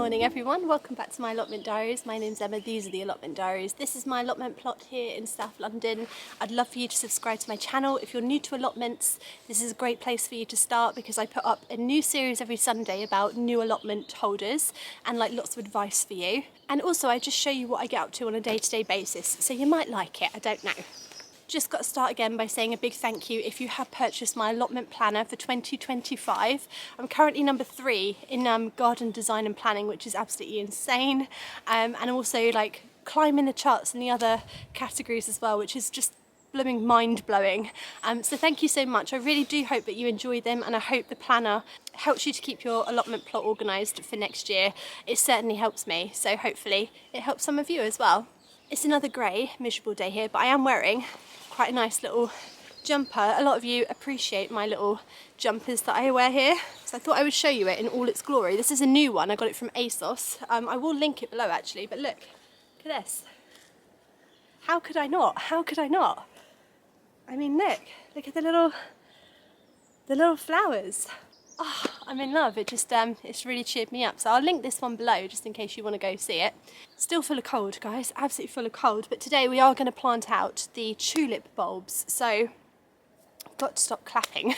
morning everyone, welcome back to my allotment diaries. My name's Emma, these are the allotment diaries. This is my allotment plot here in South London. I'd love for you to subscribe to my channel. If you're new to allotments, this is a great place for you to start because I put up a new series every Sunday about new allotment holders and like lots of advice for you. And also I just show you what I get up to on a day-to-day basis, so you might like it, I don't know. Just got to start again by saying a big thank you if you have purchased my allotment planner for 2025. I'm currently number 3 in garden design and planning, which is absolutely insane. And also like climbing the charts in the other categories as well, which is just blooming mind-blowing. So thank you so much. I really do hope that you enjoy them, and I hope the planner helps you to keep your allotment plot organised for next year. It certainly helps me, so hopefully it helps some of you as well. It's another grey, miserable day here, but I am wearing quite a nice little jumper. A lot of you appreciate my little jumpers that I wear here, so I thought I would show you it in all its glory. This is a new one, I got it from ASOS. I will link it below actually, but look at this. How could I not? How could I not? I mean, look at the little flowers. Oh, I'm in love. It just it's really cheered me up. So I'll link this one below just in case you want to go see it. Still full of cold, guys, absolutely full of cold. But today we are going to plant out the tulip bulbs. So I've got to stop clapping.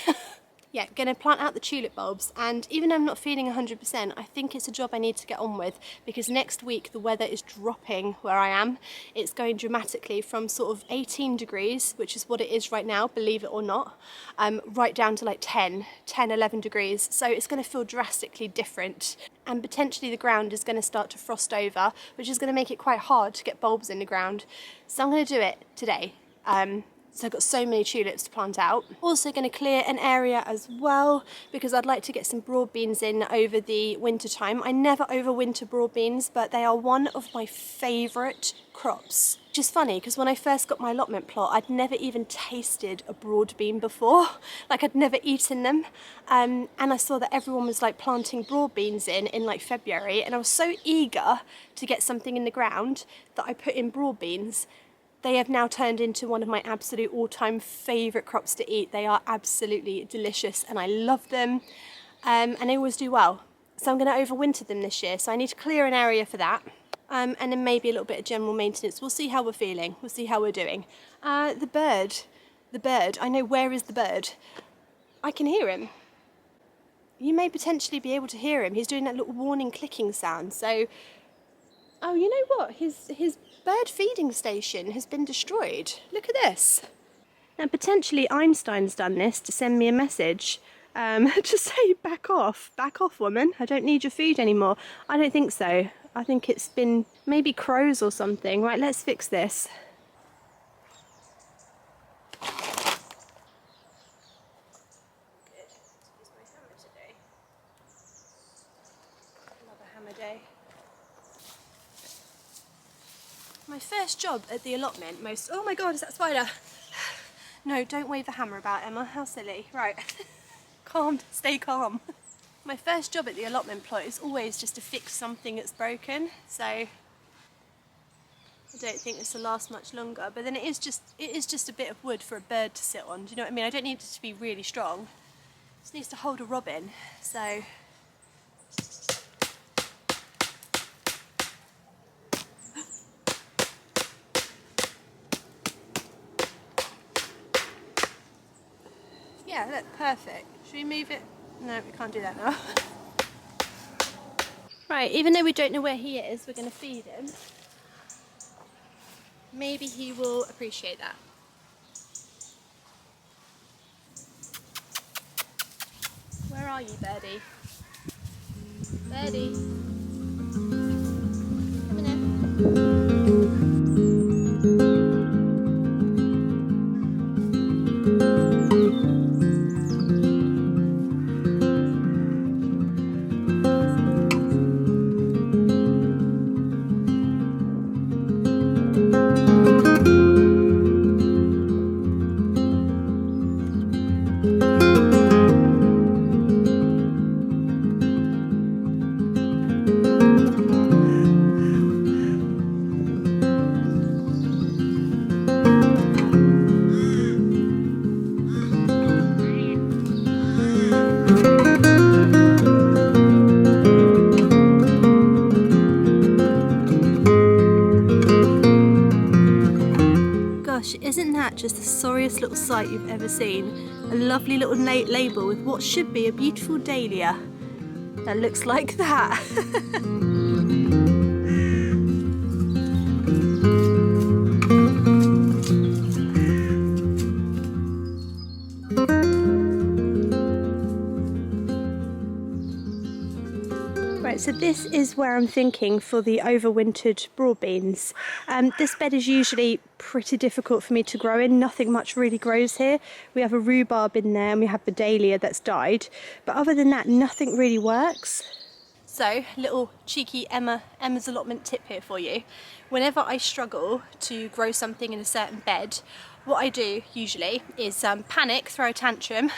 Yeah, going to plant out the tulip bulbs, and even though I'm not feeling 100%, I think it's a job I need to get on with because next week the weather is dropping where I am. It's going dramatically from sort of 18 degrees, which is what it is right now, believe it or not, right down to like 10, 11 degrees. So it's going to feel drastically different, and potentially the ground is going to start to frost over, which is going to make it quite hard to get bulbs in the ground. So I'm going to do it today. So I've got so many tulips to plant out. Also going to clear an area as well because I'd like to get some broad beans in over the winter time. I never overwinter broad beans, but they are one of my favourite crops. Which is funny because when I first got my allotment plot, I'd never even tasted a broad bean before. Like I'd never eaten them. And I saw that everyone was like planting broad beans in like February, and I was so eager to get something in the ground that I put in broad beans. They have now turned into one of my absolute all-time favourite crops to eat. They are absolutely delicious and I love them, and they always do well. So I'm going to overwinter them this year, so I need to clear an area for that, and then maybe a little bit of general maintenance. We'll see how we're feeling, we'll see how we're doing. The bird, I know, where is the bird? I can hear him. You may potentially be able to hear him. He's doing that little warning clicking sound, so... Oh, you know what? His bird feeding station has been destroyed. Look at this. Now, potentially Einstein's done this to send me a message to say, back off, woman. I don't need your food anymore. I don't think so. I think it's been maybe crows or something. Right, let's fix this. Good. Use my hammer today. Another hammer day. My first job at the allotment, oh my god, is that a spider? No, don't wave the hammer about, Emma, how silly. Right, calm, stay calm. My first job at the allotment plot is always just to fix something that's broken, so I don't think this will last much longer, but then it is just a bit of wood for a bird to sit on, do you know what I mean? I don't need it to be really strong, it just needs to hold a robin, so... Yeah, look, perfect. Should we move it? No, we can't do that now. Right, even though we don't know where he is, we're going to feed him. Maybe he will appreciate that. Where are you, birdie? Birdie? Come in here. just the sorriest little sight you've ever seen. A lovely little label with what should be a beautiful dahlia that looks like that. Right, so this is where I'm thinking for the overwintered broad beans. This bed is usually pretty difficult for me to grow in. Nothing much really grows here. We have a rhubarb in there and we have the dahlia that's died. But other than that, nothing really works. So, little cheeky Emma's allotment tip here for you. Whenever I struggle to grow something in a certain bed, what I do usually is panic, throw a tantrum,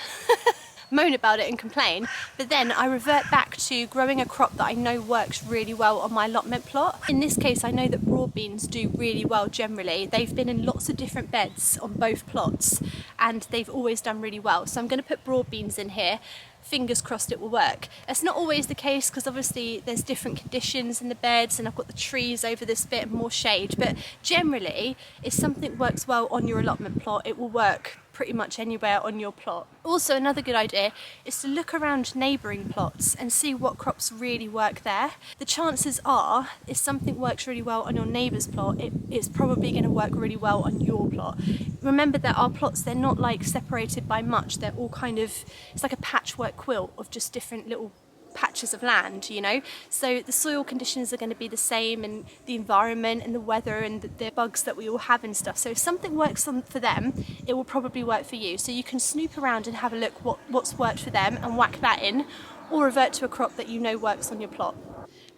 moan about it and complain, but then I revert back to growing a crop that I know works really well on my allotment plot. In this case, I know that broad beans do really well generally. They've been in lots of different beds on both plots and they've always done really well. So I'm going to put broad beans in here. Fingers crossed it will work. It's not always the case because obviously there's different conditions in the beds and I've got the trees over this bit and more shade, but generally if something works well on your allotment plot, it will work pretty much anywhere on your plot. Also, another good idea is to look around neighbouring plots and see what crops really work there. The chances are, if something works really well on your neighbour's plot, it's probably going to work really well on your plot. Remember that our plots, they're not like separated by much, they're all kind of, it's like a patchwork quilt of just different little patches of land, you know, so the soil conditions are going to be the same and the environment and the weather and the bugs that we all have and stuff. So if something works for them, it will probably work for you. So you can snoop around and have a look what's worked for them and whack that in, or revert to a crop that you know works on your plot.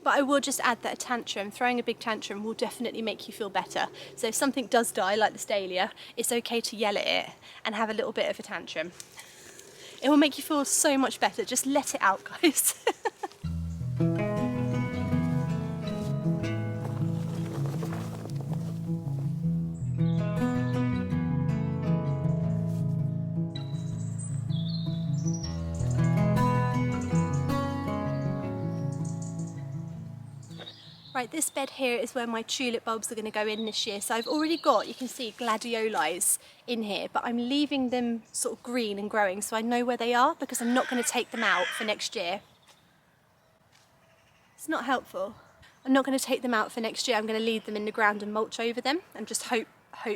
But I will just add that throwing a big tantrum will definitely make you feel better. So if something does die, like this dahlia, it's okay to yell at it and have a little bit of a tantrum. It will make you feel so much better. Just let it out, guys. Right, this bed here is where my tulip bulbs are going to go in this year. So I've already got, you can see, gladioli in here, but I'm leaving them sort of green and growing so I know where they are because I'm not going to take them out for next year. It's not helpful. I'm not going to take them out for next year. I'm going to leave them in the ground and mulch over them and just hope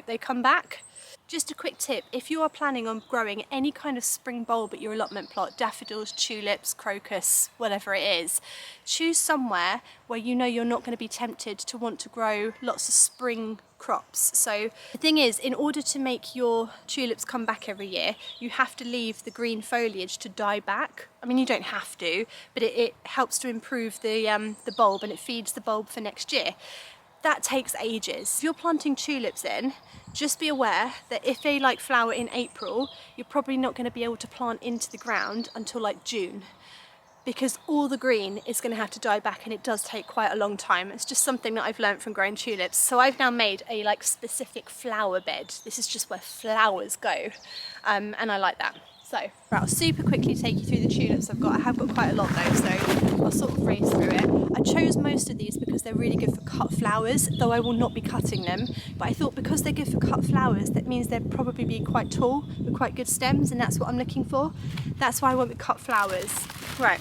they come back. Just a quick tip, if you are planning on growing any kind of spring bulb at your allotment plot, daffodils, tulips, crocus, whatever it is, choose somewhere where you know you're not going to be tempted to want to grow lots of spring crops. So the thing is, in order to make your tulips come back every year, you have to leave the green foliage to die back. I mean, you don't have to, but it helps to improve the bulb and it feeds the bulb for next year. That takes ages. If you're planting tulips in, just be aware that if they like flower in April, you're probably not going to be able to plant into the ground until like June, because all the green is going to have to die back and it does take quite a long time. It's just something that I've learned from growing tulips. So I've now made a like specific flower bed. This is just where flowers go, and I like that. So, right, I'll super quickly take you through the tulips I've got. I have got quite a lot though, so I'll sort of race through it. I chose most of these because they're really good for cut flowers, though I will not be cutting them. But I thought because they're good for cut flowers, that means they'll probably be quite tall with quite good stems, and that's what I'm looking for. That's why I went with cut flowers. Right,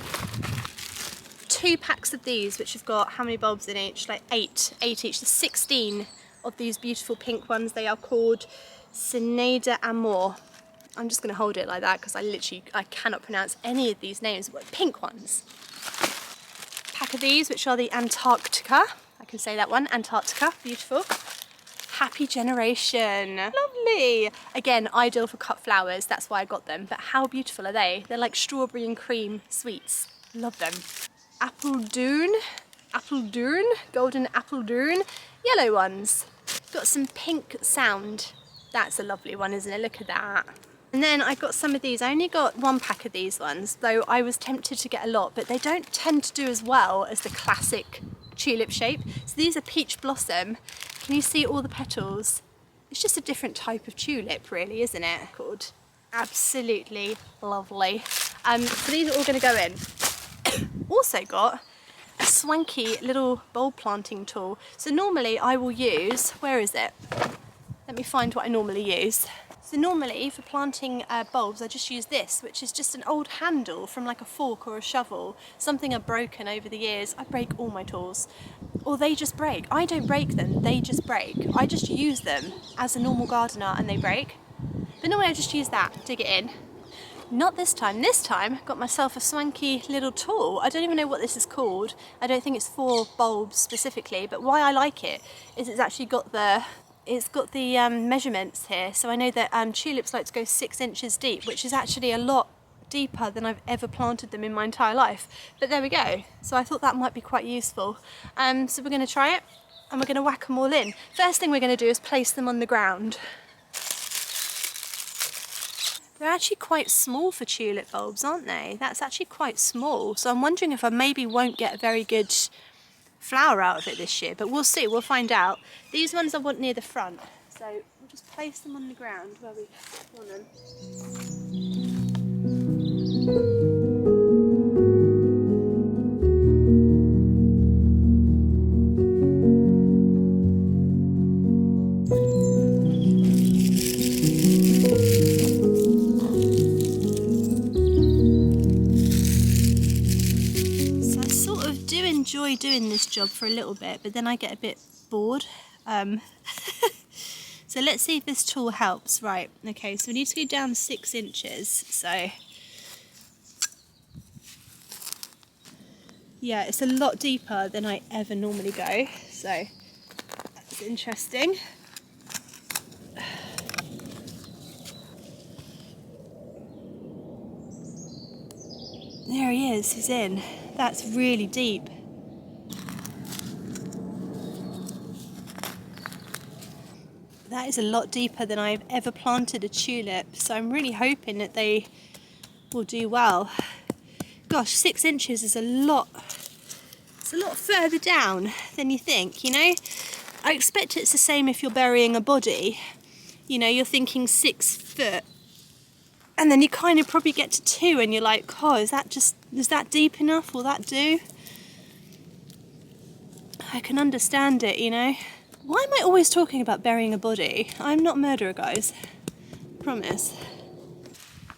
2 packs of these, which have got how many bulbs in each? Like 8 each. There's 16 of these beautiful pink ones. They are called Cineda Amor. I'm just going to hold it like that because I cannot pronounce any of these names, but pink ones. Pack of these, which are the Antarctica. I can say that one, Antarctica, beautiful. Happy Generation, lovely. Again, ideal for cut flowers, that's why I got them, but how beautiful are they? They're like strawberry and cream sweets, love them. Apple Dune, golden Apple Dune, yellow ones. Got some Pink Sound, that's a lovely one, isn't it? Look at that. And then I got some of these. I only got 1 pack of these ones, though I was tempted to get a lot, but they don't tend to do as well as the classic tulip shape. So these are Peach Blossom. Can you see all the petals? It's just a different type of tulip really, isn't it? Called absolutely lovely. So these are all going to go in. Also got a swanky little bulb planting tool. So normally I will use, where is it? Let me find what I normally use. So normally for planting bulbs I just use this, which is just an old handle from like a fork or a shovel, something I've broken over the years. I break all my tools, or they just break. I don't break them, they just break. I just use them as a normal gardener and they break. But normally I just use that, dig it in. Not this time. This time got myself a swanky little tool. I don't even know what this is called. I don't think it's for bulbs specifically, but why I like it is it's actually got the measurements here. So I know that tulips like to go 6 inches deep, which is actually a lot deeper than I've ever planted them in my entire life. But there we go. So I thought that might be quite useful. So we're going to try it and we're going to whack them all in. First thing we're going to do is place them on the ground. They're actually quite small for tulip bulbs, aren't they? That's actually quite small. So I'm wondering if I maybe won't get a very good flower out of it this year, but we'll see, we'll find out. These ones I want near the front, so we'll just place them on the ground where we want them. Enjoy doing this job for a little bit, but then I get a bit bored. So let's see if this tool helps. Right, okay, so we need to go down 6 inches. So yeah, it's a lot deeper than I ever normally go, so that's interesting. There he is, he's in. That's really deep. That is a lot deeper than I've ever planted a tulip, so I'm really hoping that they will do well. Gosh, 6 inches is a lot. It's a lot further down than you think, you know? I expect it's the same if you're burying a body. You know, you're thinking 6 foot, and then you kind of probably get to 2 and you're like, oh, is that deep enough? Will that do? I can understand it, you know? Why am I always talking about burying a body? I'm not a murderer, guys. Promise.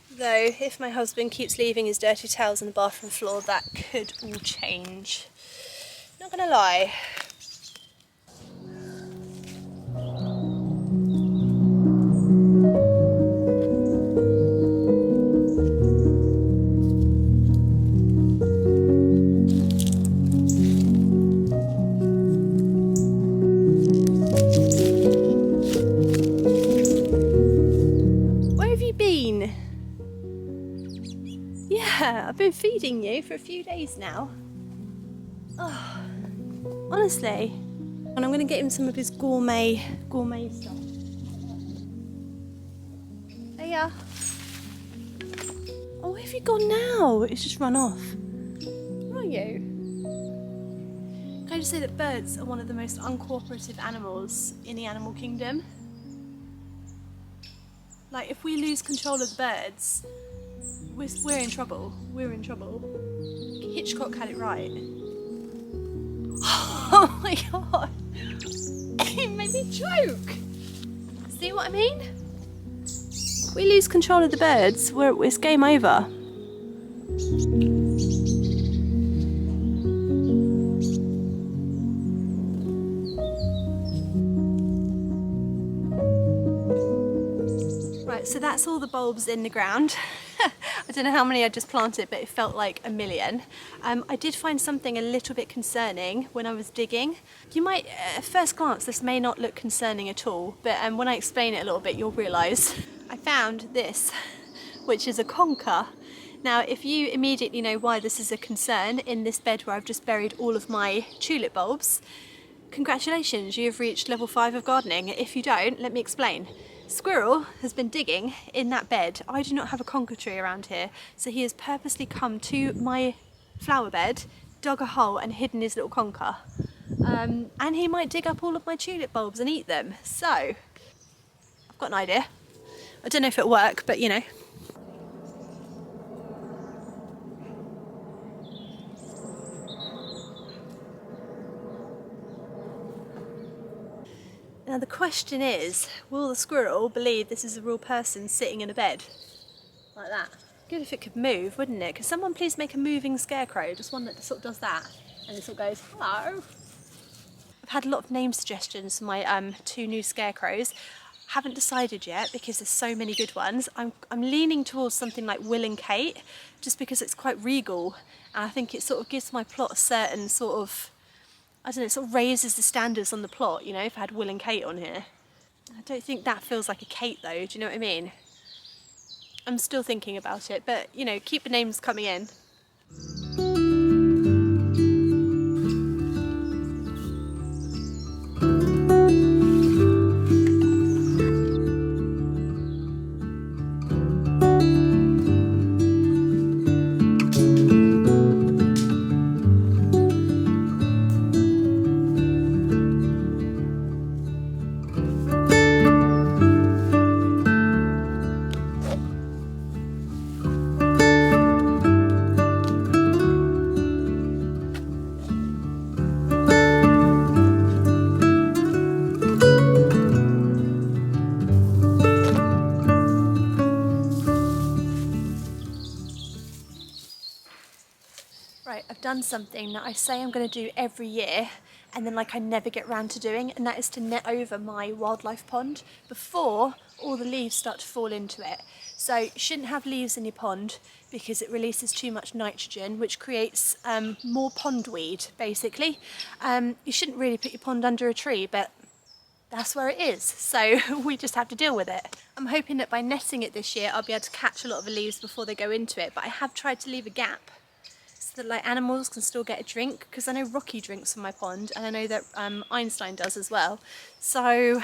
Though, if my husband keeps leaving his dirty towels on the bathroom floor, that could all change. Not gonna lie. I've been feeding you for a few days now. Oh, honestly. And I'm going to get him some of his gourmet stuff. Hey, yeah. Oh, where have you gone now? It's just run off. Where are you? Can I just say that birds are one of the most uncooperative animals in the animal kingdom? Like, if we lose control of the birds, we're in trouble. We're in trouble. Hitchcock had it right. Oh my god! It made me choke! See what I mean? If we lose control of the birds, it's game over. Right, so that's all the bulbs in the ground. I don't know how many I just planted, but it felt like a million. I did find something a little bit concerning when I was digging. You might, at first glance, this may not look concerning at all, but when I explain it a little bit, you'll realise. I found this, which is a conker. Now, if you immediately know why this is a concern in this bed where I've just buried all of my tulip bulbs, congratulations, you have reached level 5 of gardening. If you don't, let me explain. Squirrel has been digging in that bed. I do not have a conker tree around here, so he has purposely come to my flower bed, dug a hole and hidden his little conker. And he might dig up all of my tulip bulbs and eat them. So, I've got an idea. I don't know if it'll work, but you know. Now the question is, will the squirrel believe this is a real person sitting in a bed? Like that. Good if it could move, wouldn't it? Could someone please make a moving scarecrow? Just one that sort of does that. And it sort of goes, hello. I've had a lot of name suggestions for my 2 new scarecrows. Haven't decided yet because there's so many good ones. I'm leaning towards something like Will and Kate, just because it's quite regal. And I think it sort of gives my plot a certain sort of, I don't know, it sort of raises the standards on the plot, you know, if I had Will and Kate on here. I don't think that feels like a Kate though, do you know what I mean? I'm still thinking about it, but you know, keep the names coming in. Right, I've done something that I say I'm going to do every year and then like I never get round to doing, and that is to net over my wildlife pond before all the leaves start to fall into it. So you shouldn't have leaves in your pond because it releases too much nitrogen, which creates more pondweed basically. You shouldn't really put your pond under a tree, but that's where it is, so we just have to deal with it. I'm hoping that by netting it this year I'll be able to catch a lot of the leaves before they go into it, but I have tried to leave a gap so that like animals can still get a drink, because I know Rocky drinks from my pond and I know that Einstein does as well. So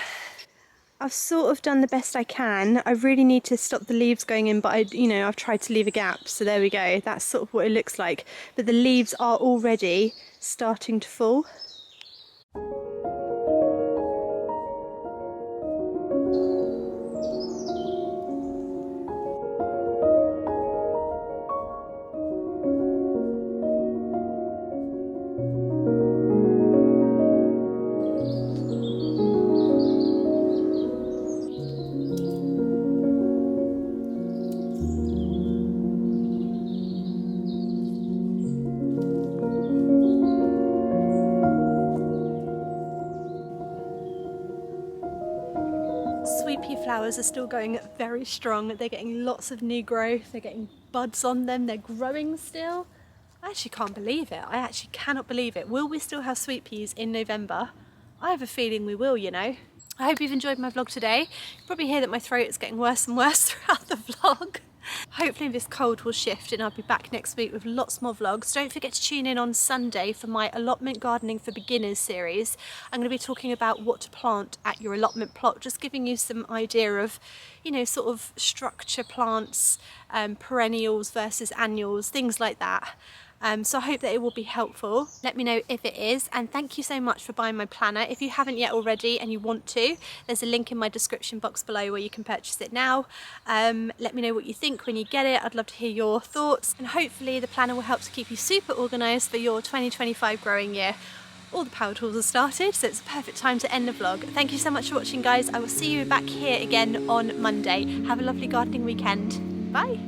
I've sort of done the best I can. I really need to stop the leaves going in, but I've tried to leave a gap, so there we go. That's sort of what it looks like, but the leaves are already starting to fall. Sweet pea flowers are still going very strong. They're getting lots of new growth, they're getting buds on them, they're growing still. I actually can't believe it. I actually cannot believe it. Will we still have sweet peas in November? I have a feeling we will, you know. I hope you've enjoyed my vlog today. You can probably hear that my throat is getting worse and worse throughout the vlog. Hopefully this cold will shift and I'll be back next week with lots more vlogs. Don't forget to tune in on Sunday for my Allotment Gardening for Beginners series. I'm going to be talking about what to plant at your allotment plot, just giving you some idea of, sort of structure plants, perennials versus annuals, things like that. So I hope that it will be helpful. Let me know if it is, and thank you so much for buying my planner. If you haven't yet already and you want to, there's a link in my description box below where you can purchase it now. Let me know what you think when you get it. I'd love to hear your thoughts, and hopefully the planner will help to keep you super organised for your 2025 growing year. All the power tools are started, so it's a perfect time to end the vlog. Thank you so much for watching, guys. I will see you back here again on Monday. Have a lovely gardening weekend. Bye.